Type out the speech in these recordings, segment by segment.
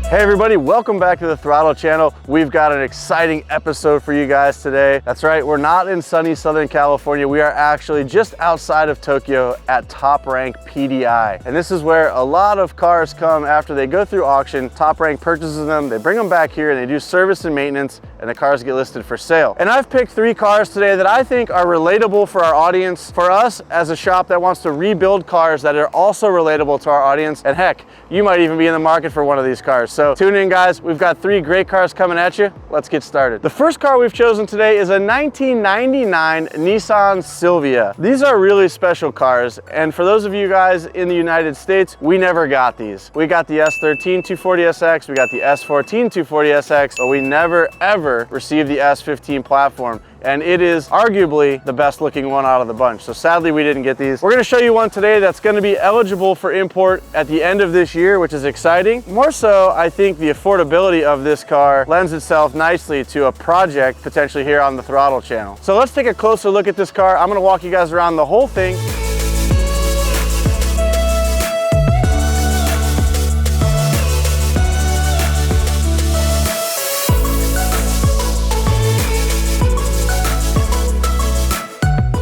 Hey everybody, welcome back to the Throttle channel. We've got an exciting episode for you guys today. That's right, we're not in sunny Southern California. We are actually just outside of Tokyo at Top Rank PDI. And this is where a lot of cars come after they go through auction. Top Rank purchases them, they bring them back here and they do service and maintenance, and the cars get listed for sale. And I've picked 3 cars today that I think are relatable for our audience, for us as a shop that wants to rebuild cars that are also relatable to our audience. And heck, you might even be in the market for one of these cars. So tune in guys, we've got 3 great cars coming at you. Let's get started. The first car we've chosen today is a 1999 Nissan Silvia. These are really special cars, and for those of you guys in the United States, we never got these. We got the S13 240SX, we got the S14 240SX, but we never ever received the S15 platform. And it is arguably the best looking one out of the bunch. So sadly, we didn't get these. We're gonna show you one today that's gonna be eligible for import at the end of this year, which is exciting. More so, I think the affordability of this car lends itself nicely to a project potentially here on the Throttle channel. So let's take a closer look at this car. I'm gonna walk you guys around the whole thing.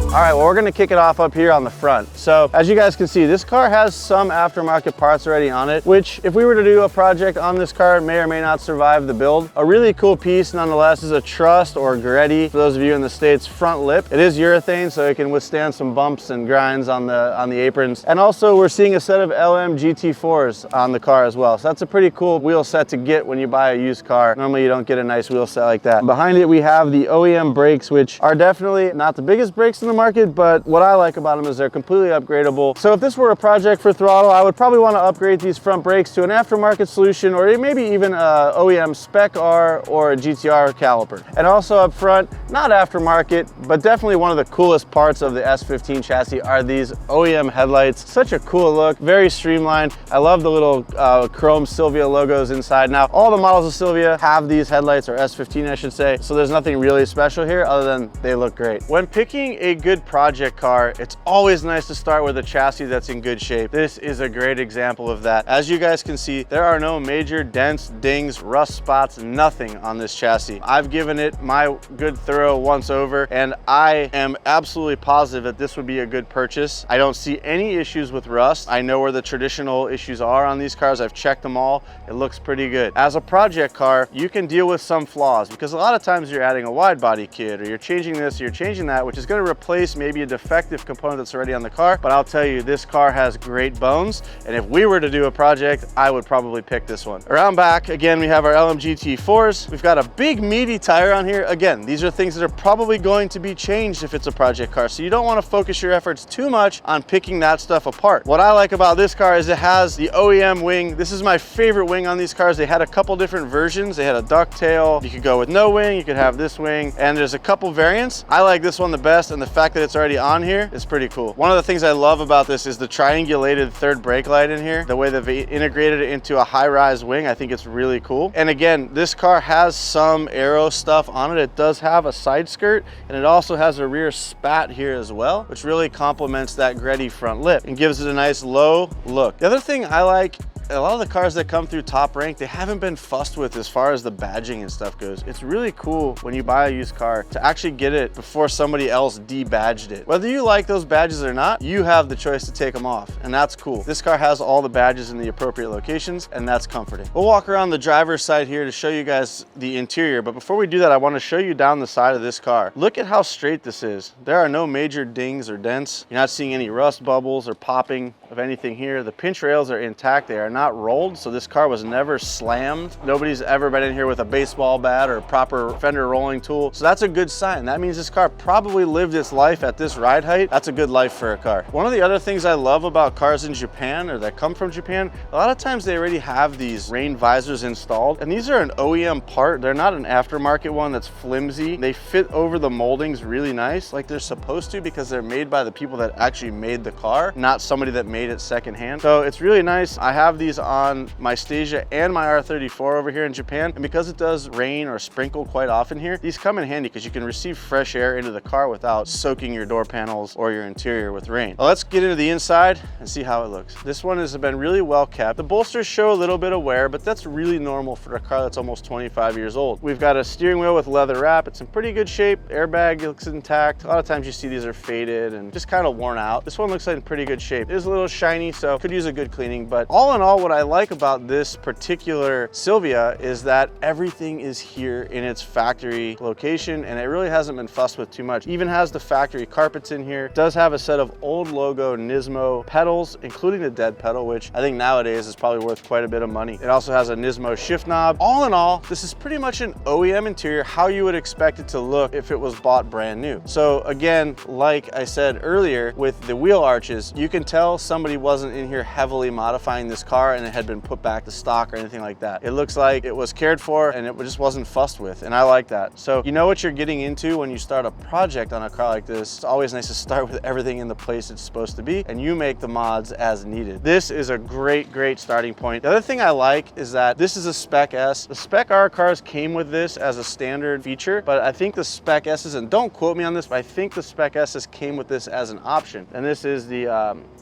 All right, well, we're gonna kick it off up here on the front. So as you guys can see, this car has some aftermarket parts already on it, which if we were to do a project on this car, may or may not survive the build. A really cool piece nonetheless is a truss or Greddy, for those of you in the States, front lip. It is urethane, so it can withstand some bumps and grinds on the aprons. And also we're seeing a set of LM GT4s on the car as well. So that's a pretty cool wheel set to get when you buy a used car. Normally you don't get a nice wheel set like that. Behind it, we have the OEM brakes, which are definitely not the biggest brakes in the market, but what I like about them is they're completely upgradable. So if this were a project for Throttle, I would probably want to upgrade these front brakes to an aftermarket solution, or maybe even a OEM Spec R or a GTR caliper. And also up front, not aftermarket, but definitely one of the coolest parts of the S15 chassis are these OEM headlights. Such a cool look, very streamlined. I love the little chrome Silvia logos inside. Now, all the models of Silvia have these headlights, or S15 I should say, so there's nothing really special here other than they look great. When picking a good project car, it's always nice to start with a chassis that's in good shape. This is a great example of that. As you guys can see, there are no major dents, dings, rust spots, nothing on this chassis. I've given it my good thorough once over, and I am absolutely positive that this would be a good purchase. I don't see any issues with rust. I know where the traditional issues are on these cars. I've checked them all. It looks pretty good. As a project car, you can deal with some flaws because a lot of times you're adding a wide body kit, or you're changing this, or you're changing that, which is going to replace maybe a defective component that's already on the car. But I'll tell you, this car has great bones, and if we were to do a project, I would probably pick this one. Around back, again, we have our LM GT4s. We've got a big meaty tire on here. Again, these are things that are probably going to be changed if it's a project car, so you don't want to focus your efforts too much on picking that stuff apart. What I like about this car is it has the OEM wing. This is my favorite wing on these cars. They had a couple different versions. They had a ducktail. You could go with no wing, you could have this wing, and there's a couple variants. I like this one the best, and the fact that it's already on here is pretty cool. One of the things I love about this is the triangulated third brake light in here. The way they've integrated it into a high-rise wing, I think it's really cool. And again, this car has some aero stuff on it. It does have a side skirt, and it also has a rear spat here as well, which really complements that Greddy front lip and gives it a nice low look. The other thing I like, a lot of the cars that come through Top Rank, they haven't been fussed with as far as the badging and stuff goes. It's really cool when you buy a used car to actually get it before somebody else debadged it. Whether you like those badges or not, you have the choice to take them off, and that's cool. This car has all the badges in the appropriate locations, and that's comforting. We'll walk around the driver's side here to show you guys the interior, but before we do that, I want to show you down the side of this car. Look at how straight this is. There are no major dings or dents. You're not seeing any rust bubbles or popping of anything here. The pinch rails are intact. They are not rolled, so this car was never slammed. Nobody's ever been in here with a baseball bat or a proper fender rolling tool, so that's a good sign. That means this car probably lived its life at this ride height. That's a good life for a car. One of the other things I love about cars in Japan, or that come from Japan, a lot of times they already have these rain visors installed, and these are an OEM part. They're not an aftermarket one that's flimsy. They fit over the moldings really nice, like they're supposed to, because they're made by the people that actually made the car, not somebody that made it secondhand. So it's really nice. I have these on my Stasia and my R34 over here in Japan, and because it does rain or sprinkle quite often here, these come in handy because you can receive fresh air into the car without soaking your door panels or your interior with rain. Well, let's get into the inside and see how it looks. This one has been really well kept. The bolsters show a little bit of wear, but that's really normal for a car that's almost 25 years old. We've got a steering wheel with leather wrap. It's in pretty good shape. Airbag looks intact. A lot of times you see these are faded and just kind of worn out. This one looks like in pretty good shape. It is a little shiny, so could use a good cleaning, but all in all, what I like about this particular Silvia is that everything is here in its factory location, and it really hasn't been fussed with too much. Even has the factory carpets in here. It does have a set of old logo Nismo pedals, including the dead pedal, which I think nowadays is probably worth quite a bit of money. It also has a Nismo shift knob. All in all, this is pretty much an OEM interior, how you would expect it to look if it was bought brand new. So again, like I said earlier, with the wheel arches, you can tell somebody wasn't in here heavily modifying this car and it had been put back to stock or anything like that. It looks like it was cared for and it just wasn't fussed with, and I like that. So you know what you're getting into when you start a project on a car like this. It's always nice to start with everything in the place it's supposed to be, and you make the mods as needed. This is a great starting point. The other thing I like is that this is a Spec S. The Spec R cars came with this as a standard feature, but I think the Spec S's, and don't quote me on this, but I think the Spec S's came with this as an option. And this is the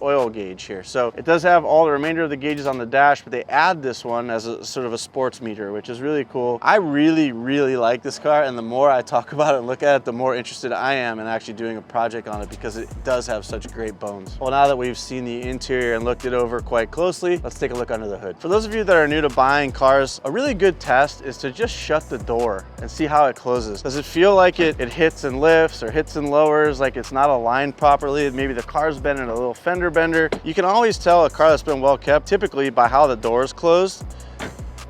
oil gauge here. So it does have all the remainder of the gauges on the dash, but they add this one as a sort of a sports meter, which is really cool. I really like this car, and the more I talk about it and look at it, the more interested I am in actually doing a project on it because it does have such great bones. Well, now that we've seen the interior and looked it over quite closely, let's take a look under the hood. For those of you that are new to buying cars, a really good test is to just shut the door and see how it closes. Does it feel like it hits and lifts or hits and lowers, like it's not aligned properly? Maybe the car's been in a little fender bender. You can always tell a car that's been well kept typically by how the door is closed.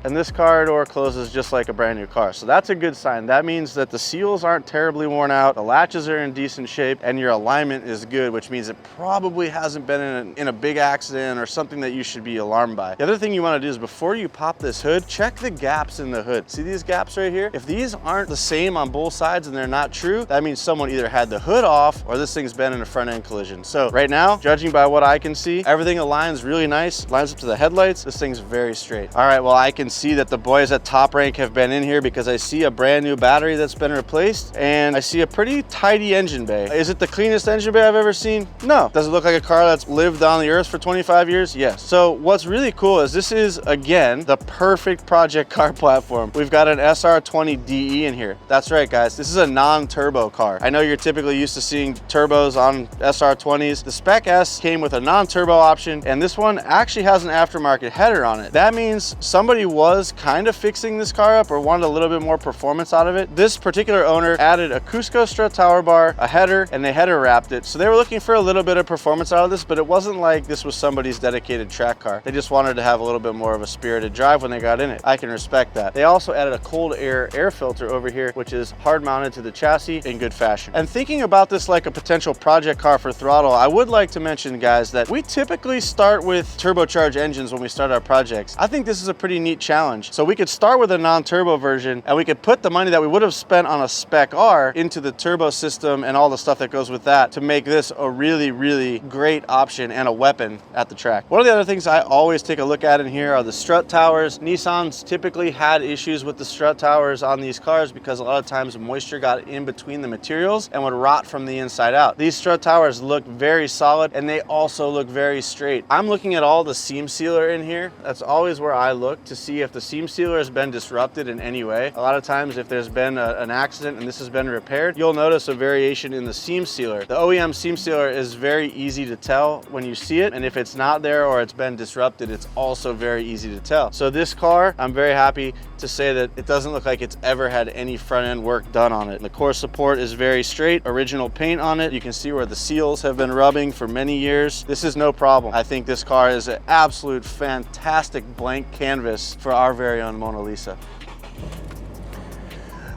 And this car door closes just like a brand new car. So that's a good sign. That means that the seals aren't terribly worn out, the latches are in decent shape, and your alignment is good, which means it probably hasn't been in a big accident or something that you should be alarmed by. The other thing you want to do is before you pop this hood, check the gaps in the hood. See these gaps right here? If these aren't the same on both sides and they're not true, that means someone either had the hood off or this thing's been in a front end collision. So right now, judging by what I can see, everything aligns really nice, lines up to the headlights. This thing's very straight. All right, well, I can see that the boys at Top Rank have been in here because I see a brand new battery that's been replaced, and I see a pretty tidy engine bay. Is it the cleanest engine bay I've ever seen? No. Does it look like a car that's lived on the earth for 25 years? Yes. So what's really cool is this is, again, the perfect project car platform. We've got an SR20 DE in here. That's right, guys. This is a non-turbo car. I know you're typically used to seeing turbos on SR20s. The Spec S came with a non-turbo option, and this one actually has an aftermarket header on it. That means somebody was kind of fixing this car up or wanted a little bit more performance out of it. This particular owner added a Cusco strut tower bar, a header, and they header wrapped it. So they were looking for a little bit of performance out of this, but it wasn't like this was somebody's dedicated track car. They just wanted to have a little bit more of a spirited drive when they got in it. I can respect that. They also added a cold air filter over here, which is hard mounted to the chassis in good fashion. And thinking about this like a potential project car for Throtl, I would like to mention, guys, that we typically start with turbocharged engines when we start our projects. I think this is a pretty neat challenge. So we could start with a non-turbo version, and we could put the money that we would have spent on a Spec R into the turbo system and all the stuff that goes with that to make this a really great option and a weapon at the track. One of the other things I always take a look at in here are the strut towers. Nissan's typically had issues with the strut towers on these cars because a lot of times moisture got in between the materials and would rot from the inside out. These strut towers look very solid, and they also look very straight. I'm looking at all the seam sealer in here. That's always where I look to see if the seam sealer has been disrupted in any way. A lot of times if there's been an accident and this has been repaired, you'll notice a variation in the seam sealer. The OEM seam sealer is very easy to tell when you see it, and if it's not there or it's been disrupted, it's also very easy to tell. So this car, I'm very happy to say that it doesn't look like it's ever had any front end work done on it. The core support is very straight, original paint on it. You can see where the seals have been rubbing for many years. This is no problem. I think this car is an absolute fantastic blank canvas for our very own Mona Lisa.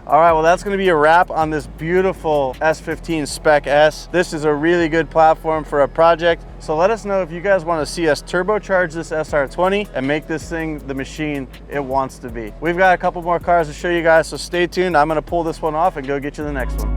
All right, well, that's gonna be a wrap on this beautiful S15 Spec S. This is a really good platform for a project. So let us know if you guys wanna see us turbocharge this SR20 and make this thing the machine it wants to be. We've got a couple more cars to show you guys, so stay tuned. I'm gonna pull this one off and go get you the next one.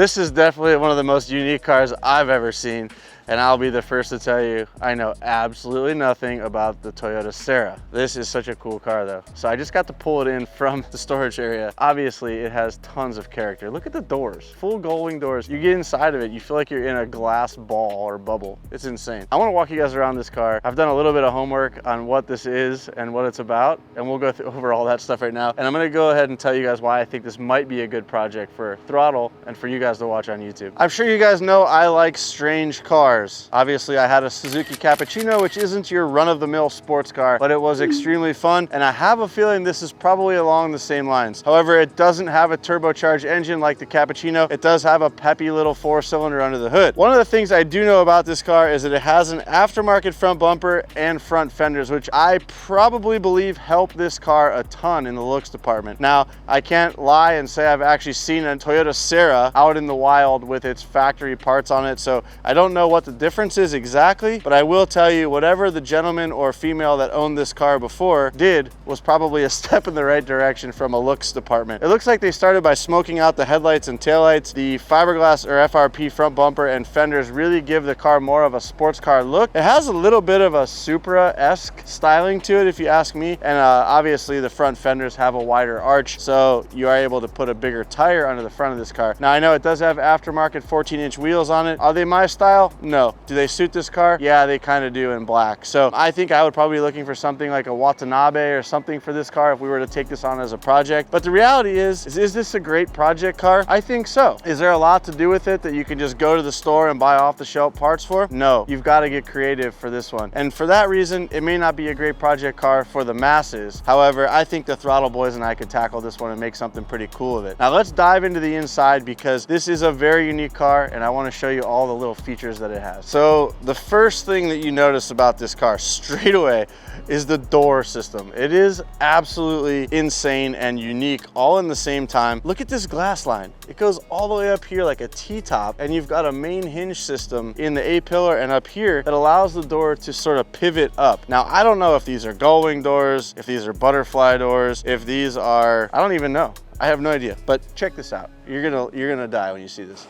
This is definitely one of the most unique cars I've ever seen. And I'll be the first to tell you, I know absolutely nothing about the Toyota Sera. This is such a cool car though. So I just got to pull it in from the storage area. Obviously it has tons of character. Look at the doors, full gull-wing doors. You get inside of it, you feel like you're in a glass ball or bubble. It's insane. I wanna walk you guys around this car. I've done a little bit of homework on what this is and what it's about, and we'll go over all that stuff right now. And I'm gonna go ahead and tell you guys why I think this might be a good project for Throtl and for you guys to watch on YouTube. I'm sure you guys know I like strange cars. Obviously, I had a Suzuki Cappuccino, which isn't your run-of-the-mill sports car, but it was extremely fun, and I have a feeling this is probably along the same lines. However, it doesn't have a turbocharged engine like the Cappuccino. It does have a peppy little 4-cylinder under the hood. One of the things I do know about this car is that it has an aftermarket front bumper and front fenders, which I probably believe help this car a ton in the looks department. Now, I can't lie and say I've actually seen a Toyota Sera out in the wild with its factory parts on it, so I don't know what the difference is exactly, but I will tell you whatever the gentleman or female that owned this car before did was probably a step in the right direction from a looks department. It looks like they started by smoking out the headlights and taillights. The fiberglass or FRP front bumper and fenders really give the car more of a sports car look. It has a little bit of a Supra-esque styling to it if you ask me, and obviously the front fenders have a wider arch, so you are able to put a bigger tire under the front of this car. Now I know it does have aftermarket 14-inch wheels on it. Are they my style? No. Do they suit this car? Yeah, they kind of do in black. So I think I would probably be looking for something like a Watanabe or something for this car if we were to take this on as a project. But the reality is this a great project car? I think so. Is there a lot to do with it that you can just go to the store and buy off-the-shelf parts for? No, you've got to get creative for this one. And for that reason, it may not be a great project car for the masses. However, I think the Throtl boys and I could tackle this one and make something pretty cool of it. Now let's dive into the inside because this is a very unique car and I want to show you all the little features that it has. So the first thing that you notice about this car straight away is the door system. It is absolutely insane and unique all in the same time. Look at this glass line. It goes all the way up here like a T-top, and you've got a main hinge system in the A-pillar and up here that allows the door to sort of pivot up. Now, I don't know if these are gull-wing doors, if these are butterfly doors, if these are, I don't even know. I have no idea, but check this out. You're gonna die when you see this.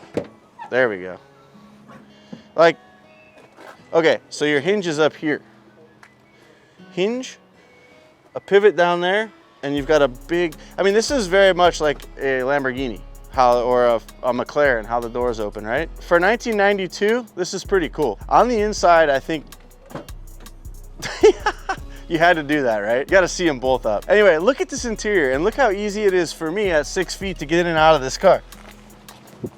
There we go. Like, okay, so your hinge is up here. Hinge, a pivot down there, and you've got a big, I mean, this is very much like a Lamborghini, or a McLaren, how the doors open, right? For 1992, this is pretty cool. On the inside, I think, you had to do that, right? You gotta see them both up. Anyway, look at this interior, and look how easy it is for me at 6 feet to get in and out of this car.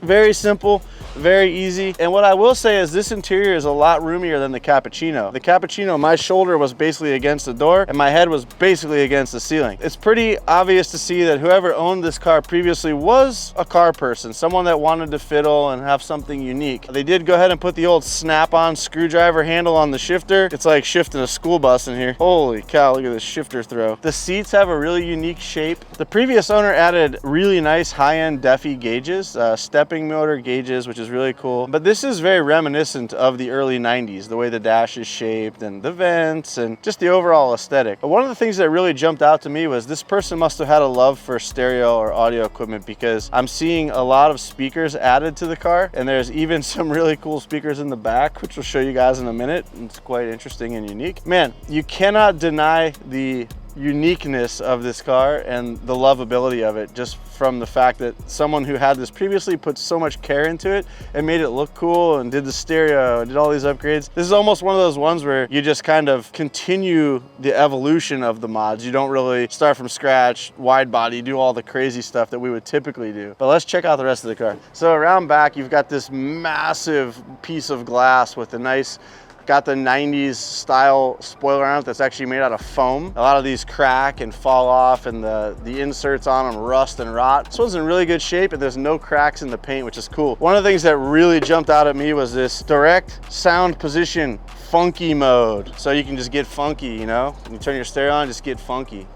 Very simple, very easy. And what I will say is this interior is a lot roomier than the Cappuccino. The Cappuccino, my shoulder was basically against the door and my head was basically against the ceiling. It's pretty obvious to see that whoever owned this car previously was a car person, someone that wanted to fiddle and have something unique. They did go ahead and put the old snap-on screwdriver handle on the shifter. It's like shifting a school bus in here. Holy cow, look at this shifter throw. The seats have a really unique shape. The previous owner added really nice high-end Defi gauges, stepping motor gauges, which is really cool. But this is very reminiscent of the early 90s, the way the dash is shaped and the vents and just the overall aesthetic. But one of the things that really jumped out to me was this person must have had a love for stereo or audio equipment because I'm seeing a lot of speakers added to the car, and there's even some really cool speakers in the back, which we'll show you guys in a minute. It's quite interesting and unique. Man, you cannot deny the uniqueness of this car and the lovability of it just from the fact that someone who had this previously put so much care into it and made it look cool and did the stereo and did all these upgrades. This is almost one of those ones where you just kind of continue the evolution of the mods. You don't really start from scratch, wide body, do all the crazy stuff that we would typically do. But let's check out the rest of the car. So around back, you've got this massive piece of glass with a nice, got the 90s style spoiler on it that's actually made out of foam. A lot of these crack and fall off and the inserts on them rust and rot. This one's in really good shape and there's no cracks in the paint, which is cool. One of the things that really jumped out at me was this direct sound position funky mode. So you can just get funky, you know? When you turn your stereo on, just get funky.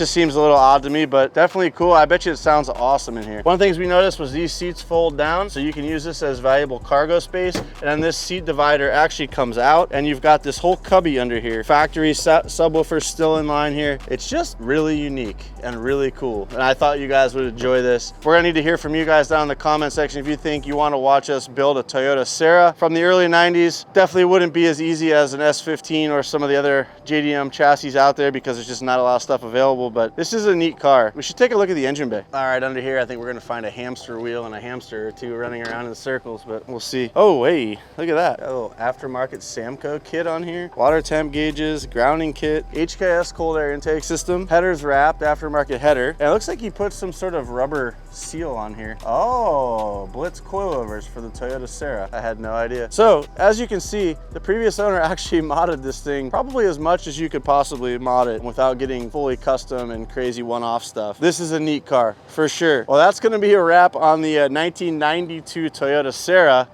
just seems a little odd to me, but definitely cool. I bet you it sounds awesome in here. One of the things we noticed was these seats fold down, so you can use this as valuable cargo space. And then this seat divider actually comes out, and you've got this whole cubby under here. Factory subwoofer still in line here. It's just really unique and really cool. And I thought you guys would enjoy this. We're gonna need to hear from you guys down in the comment section if you think you want to watch us build a Toyota Sera from the early 90s. Definitely wouldn't be as easy as an S15 or some of the other JDM chassis out there because there's just not a lot of stuff available, but this is a neat car. We should take a look at the engine bay. All right, under here, I think we're gonna find a hamster wheel and a hamster or two running around in circles, but we'll see. Oh, hey, look at that. Oh, aftermarket Samco kit on here. Water temp gauges, grounding kit, HKS cold air intake system, headers wrapped, aftermarket header. And it looks like he put some sort of rubber seal on here. Oh, Blitz coilovers for the Toyota Sera. I had no idea. So, as you can see, the previous owner actually modded this thing probably as much as you could possibly mod it without getting fully custom and crazy one-off stuff. This is a neat car, for sure. Well, that's gonna be a wrap on the 1992 Toyota Sera.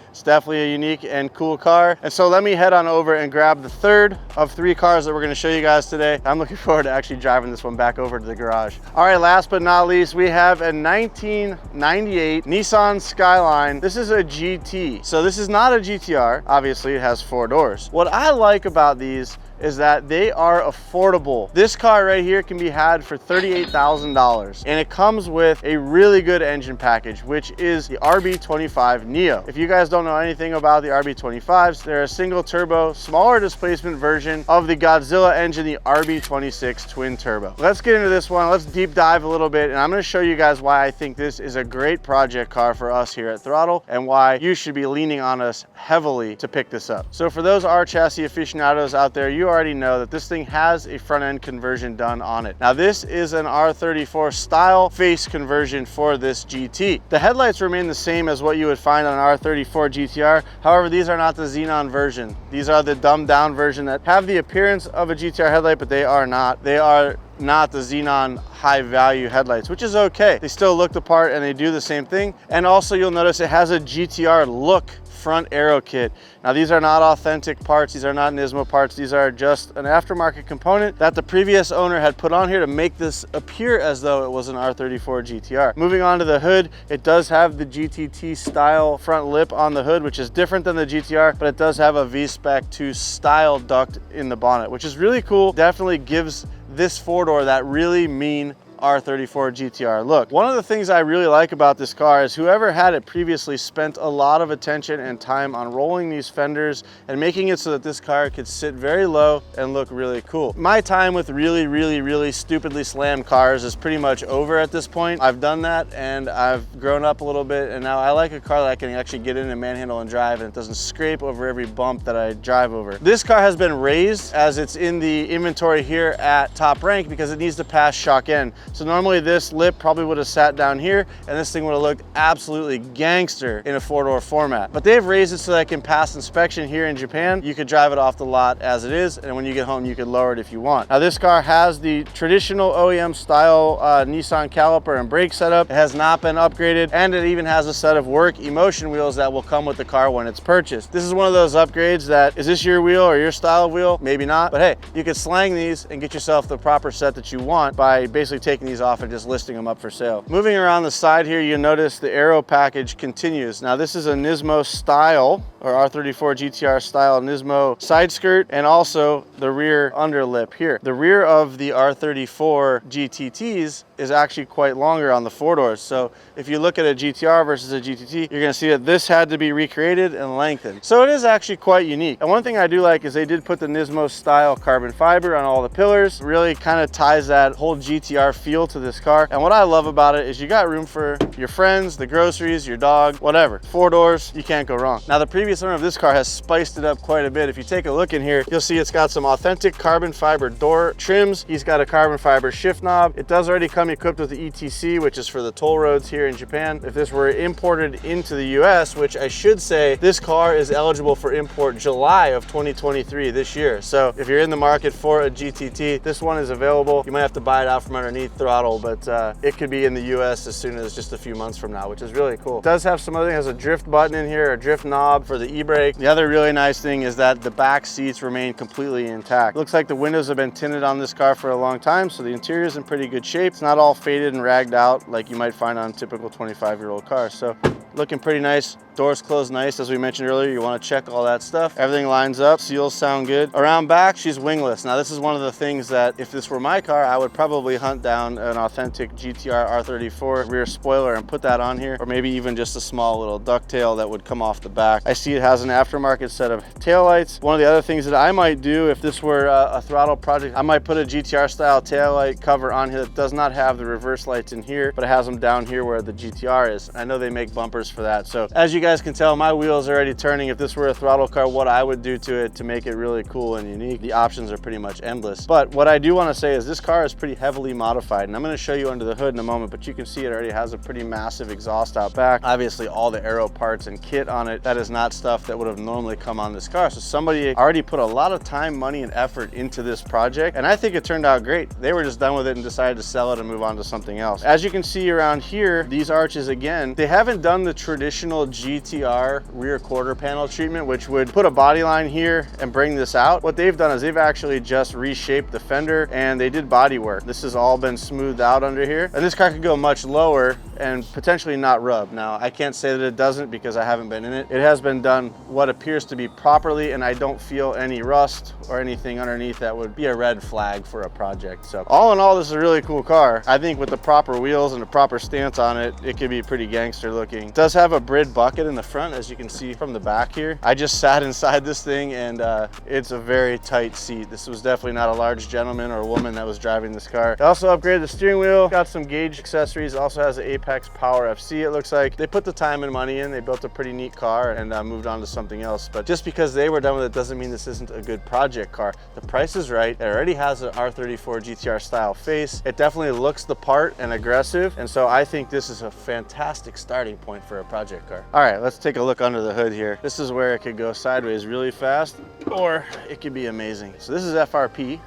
It's definitely a unique and cool car. And so let me head on over and grab the third of 3 cars that we're gonna show you guys today. I'm looking forward to actually driving this one back over to the garage. All right, last but not least, we have a 1998 Nissan Skyline. This is a GT. So this is not a GTR. Obviously, it has 4 doors. What I like about these is that they are affordable. This car right here can be had for $38,000, and it comes with a really good engine package, which is the RB25 Neo. If you guys don't know anything about the RB25s, they're a single turbo, smaller displacement version of the Godzilla engine, the RB26 twin turbo. Let's get into this one. Let's deep dive a little bit, and I'm gonna show you guys why I think this is a great project car for us here at Throtl, and why you should be leaning on us heavily to pick this up. So for those R chassis aficionados out there, you already know that this thing has a front end conversion done on it. Now this is an R34 style face conversion for this GT. The headlights remain the same as what you would find on an R34 GTR. However, these are not the Xenon version. These are the dumbed down version that have the appearance of a GTR headlight, but they are not. They are not the Xenon high value headlights, which is okay. They still look the part and they do the same thing. And also you'll notice it has a GTR look front aero kit. Now these are not authentic parts, these are not Nismo parts, these are just an aftermarket component that the previous owner had put on here to make this appear as though it was an R34 GTR. Moving on to the hood, it does have the GTT style front lip on the hood, which is different than the GTR, but it does have a V-Spec 2 style duct in the bonnet, which is really cool. Definitely gives this 4-door that really mean R34 GTR look. One of the things I really like about this car is whoever had it previously spent a lot of attention and time on rolling these fenders and making it so that this car could sit very low and look really cool. My time with really stupidly slammed cars is pretty much over at this point. I've done that and I've grown up a little bit, and now I like a car that I can actually get in and manhandle and drive, and it doesn't scrape over every bump that I drive over. This car has been raised as it's in the inventory here at Top Rank because it needs to pass shock N. So normally this lip probably would have sat down here and this thing would have looked absolutely gangster in a 4-door format. But they've raised it so that it can pass inspection here in Japan. You could drive it off the lot as it is, and when you get home you could lower it if you want. Now this car has the traditional OEM style Nissan caliper and brake setup. It has not been upgraded, and it even has a set of work emotion wheels that will come with the car when it's purchased. This is one of those upgrades that, is this your wheel or your style of wheel? Maybe not, but hey, you could slang these and get yourself the proper set that you want by basically taking these off and just listing them up for sale. Moving around the side here, you notice the aero package continues. Now this is a Nismo style, or R34 GTR style Nismo side skirt, and also the rear underlip here. The rear of the R34 GTTs is actually quite longer on the 4-doors. So if you look at a GTR versus a GTT, you're gonna see that this had to be recreated and lengthened. So it is actually quite unique. And one thing I do like is they did put the Nismo style carbon fiber on all the pillars. Really kind of ties that whole GTR feel to this car. And what I love about it is you got room for your friends, the groceries, your dog, whatever. 4 doors, you can't go wrong. Now the previous owner of this car has spiced it up quite a bit. If you take a look in here, you'll see it's got some authentic carbon fiber door trims. He's got a carbon fiber shift knob. It does already come equipped with the ETC, which is for the toll roads here in Japan. If this were imported into the US, which I should say this car is eligible for import July of 2023 this year. So if you're in the market for a GTT, this one is available. You might have to buy it out from underneath throttle, but it could be in the US as soon as just a few months from now, which is really cool. It does have some other things. It has a drift button in here, a drift knob for the e-brake. The other really nice thing is that the back seats remain completely intact. Looks like the windows have been tinted on this car for a long time, so the interior is in pretty good shape. It's not all faded and ragged out like you might find on typical 25-year-old cars. So looking pretty nice. Doors closed nice, as we mentioned earlier. You want to check all that stuff. Everything lines up, seals sound good. Around back, she's wingless. Now, this is one of the things that if this were my car, I would probably hunt down an authentic GTR R34 rear spoiler and put that on here, or maybe even just a small little ducktail that would come off the back. I see it has an aftermarket set of taillights. One of the other things that I might do if this were a throttle project, I might put a GTR style taillight cover on here that does not have the reverse lights in here, but it has them down here where the GTR is. I know they make bumpers for that. So as you guys can tell, my wheels are already turning. If this were a throttle car, what I would do to it to make it really cool and unique. The options are pretty much endless. But what I do want to say is this car is pretty heavily modified, and I'm going to show you under the hood in a moment, but you can see it already has a pretty massive exhaust out back. Obviously all the aero parts and kit on it, that is not stuff that would have normally come on this car. So somebody already put a lot of time, money, and effort into this project, and I think it turned out great. They were just done with it and decided to sell it and move on to something else. As you can see around here, these arches, again, they haven't done the traditional GTR rear quarter panel treatment, which would put a body line here and bring this out. What they've done is they've actually just reshaped the fender and they did body work. This has all been smoothed out under here, and this car could go much lower and potentially not rub. Now, I can't say that it doesn't because I haven't been in it. It has been done what appears to be properly, and I don't feel any rust or anything underneath that would be a red flag for a project. So all in all, this is a really cool car. I think with the proper wheels and the proper stance on it, it could be pretty gangster looking. It does have a Brid bucket in the front, as you can see from the back here. I just sat inside this thing, and it's a very tight seat. This was definitely not a large gentleman or woman that was driving this car. They also upgraded the steering wheel, got some gauge accessories. It also has an Apex Power FC. It looks like they put the time and money in. They built a pretty neat car and moved on to something else. But just because they were done with it doesn't mean this isn't a good project car. The price is right. It already has an R34 GTR style face. It definitely looks the part and aggressive, and so I think this is a fantastic starting point for a project car. All right, let's take a look under the hood here. This is where it could go sideways really fast, or it could be amazing. So this is FRP.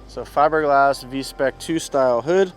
So fiberglass V-Spec 2 style hood.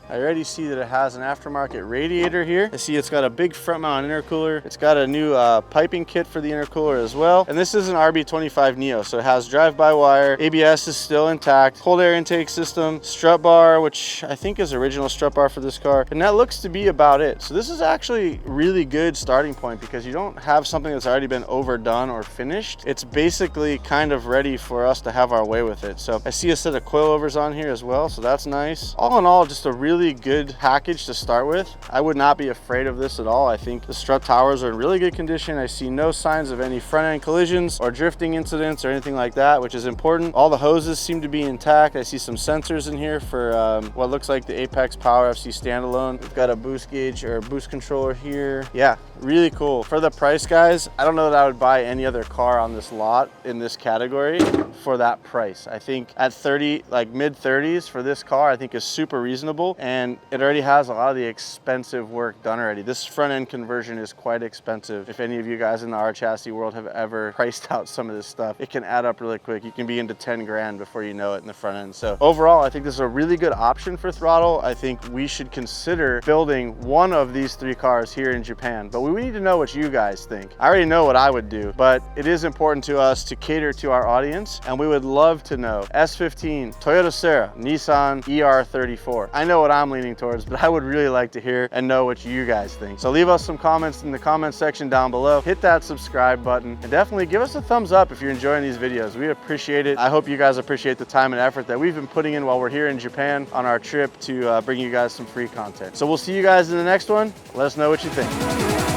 I already see that it has an aftermarket radiator here. I see it's got a big front mount intercooler. It's got a new piping kit for the intercooler as well. And this is an RB25 Neo, so it has drive-by-wire. ABS is still intact. Cold air intake system, strut bar, which I think is original strut bar for this car. And that looks to be about it. So this is actually really good starting point because you don't have something that's already been overdone or finished. It's basically kind of ready for us to have our way with it. So I see a set of coilovers on here as well, so that's nice. All in all, just a really good package to start with. I would not be afraid of this at all. I think the strut towers are in really good condition. I see no signs of any front end collisions or drifting incidents or anything like that, which is important. All the hoses seem to be intact. I see some sensors in here for what looks like the Apex Power FC standalone. We've got a boost gauge or boost controller here. Yeah, really cool. For the price, guys, I don't know that I would buy any other car on this lot in this category for that price. I think at 30, like mid 30s for this car, I think is super reasonable. And it already has a lot of the expensive work done already. This front end conversion is quite expensive. If any of you guys in the R chassis world have ever priced out some of this stuff, it can add up really quick. You can be into 10 grand before you know it in the front end. So overall, I think this is a really good option for throttle. I think we should consider building one of these 3 cars here in Japan, but we need to know what you guys think. I already know what I would do, but it is important to us to cater to our audience, and we would love to know S15, Toyota Sera, Nissan ER34. I know what I'm leaning towards, but I would really like to hear and know what you guys think. So leave us some comments in the comment section down below. Hit that subscribe button and definitely give us a thumbs up if you're enjoying these videos. We appreciate it. I hope you guys appreciate the time and effort that we've been putting in while we're here in Japan on our trip to bring you guys some free content. So we'll see you guys in the next one. Let us know what you think.